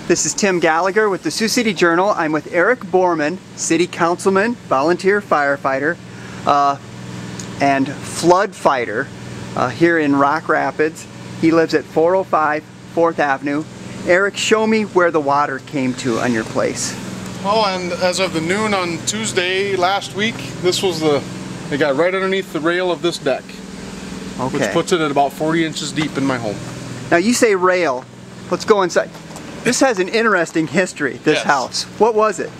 This is Tim Gallagher with the Sioux City Journal. I'm with Eric Borman, City Councilman, volunteer firefighter, and flood fighter here in Rock Rapids. He lives at 405 4th Avenue. Eric, show me where the water came to on your place. Well, and as of the noon on Tuesday last week, it got right underneath the rail of this deck, Okay. which puts it at about 40 inches deep in my home. Now you say rail. Let's go inside. This has an interesting history, this Yes. house. What was it?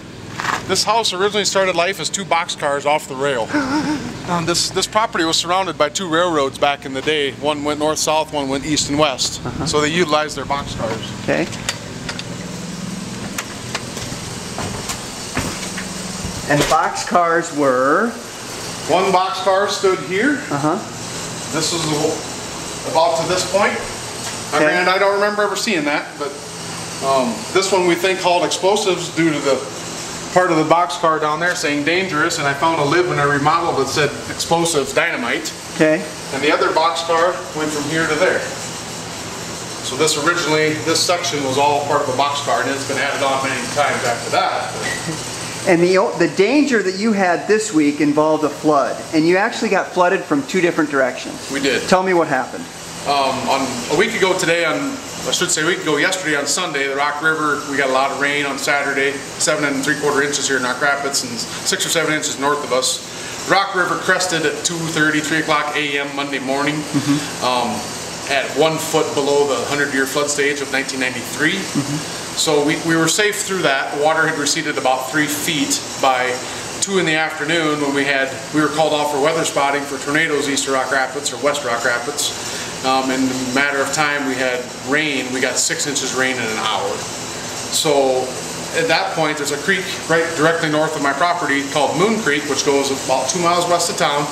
This house originally started life as 2 boxcars off the rail. This property was surrounded by 2 railroads back in the day. One went north-south, one went east and west. So they utilized their boxcars. Okay. And boxcars were? One boxcar stood here. This was about to this point. Okay. And I don't remember ever seeing that, but this one we think hauled explosives due to the part of the boxcar down there saying dangerous, and I found a lid when I remodeled that said explosives, dynamite. Okay. And the other boxcar went from here to there. So this section was all part of a boxcar, and it's been added on many times after that. And the danger that you had this week involved a flood, and you actually got flooded from 2 different directions. We did. Tell me what happened. A week ago yesterday on Sunday, the Rock River, we got a lot of rain on Saturday, 7 3/4 inches here in Rock Rapids and 6 or 7 inches north of us. The Rock River crested at 2:30, 3 o'clock a.m. Monday morning at 1 foot below the 100-year flood stage of 1993. So we were safe through that. The water had receded about 3 feet by 2 in the afternoon when we were called off for weather spotting for tornadoes east of Rock Rapids or west Rock Rapids. In a matter of time we had rain. We got 6 inches rain in an hour. So at that point there's a creek right directly north of my property called Moon Creek, which goes about 2 miles west of town.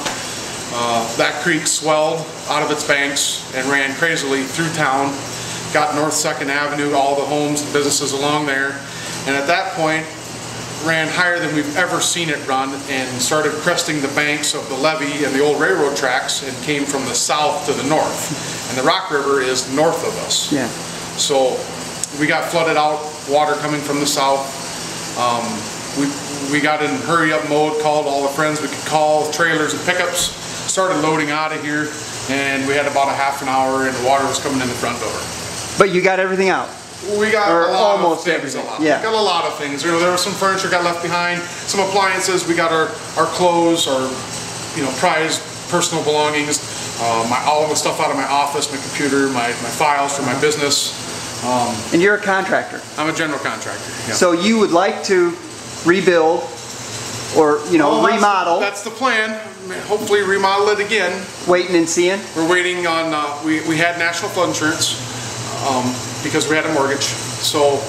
That creek swelled out of its banks and ran crazily through town, got North 2nd Avenue, all the homes and businesses along there, and at that point ran higher than we've ever seen it run and started cresting the banks of the levee and the old railroad tracks and came from the south to the north. And the Rock River is north of us. Yeah. So we got flooded out, water coming from the south. We got in hurry up mode, called all the friends we could call, trailers and pickups, started loading out of here, and we had about a half an hour and the water was coming in the front door. But you got everything out? We got almost everything. Yeah. We got a lot of things. You know, there was some furniture got left behind, some appliances. We got our clothes, our prized personal belongings, all the stuff out of my office, my computer, my files for my business. And you're a contractor. I'm a general contractor. Yeah. So you would like to rebuild or remodel. That's the plan. Hopefully remodel it again. Waiting and seeing. We're waiting on. We had national flood insurance. Because we had a mortgage. So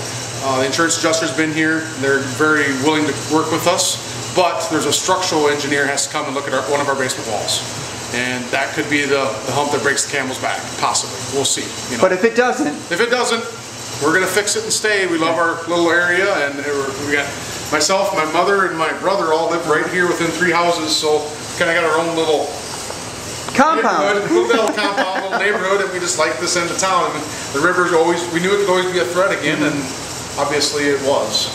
the insurance adjuster's been here. They're very willing to work with us, but there's a structural engineer has to come and look at one of our basement walls. And that could be the hump that breaks the camel's back, possibly. We'll see. But if it doesn't? If it doesn't, we're gonna fix it and stay. We love our little area, and we got myself, my mother, and my brother all live right here within 3 houses, so kinda got our own little compound. Little compound, little neighborhood, and we just like this end of town. And the river's we knew it could always be a threat again, and obviously it was.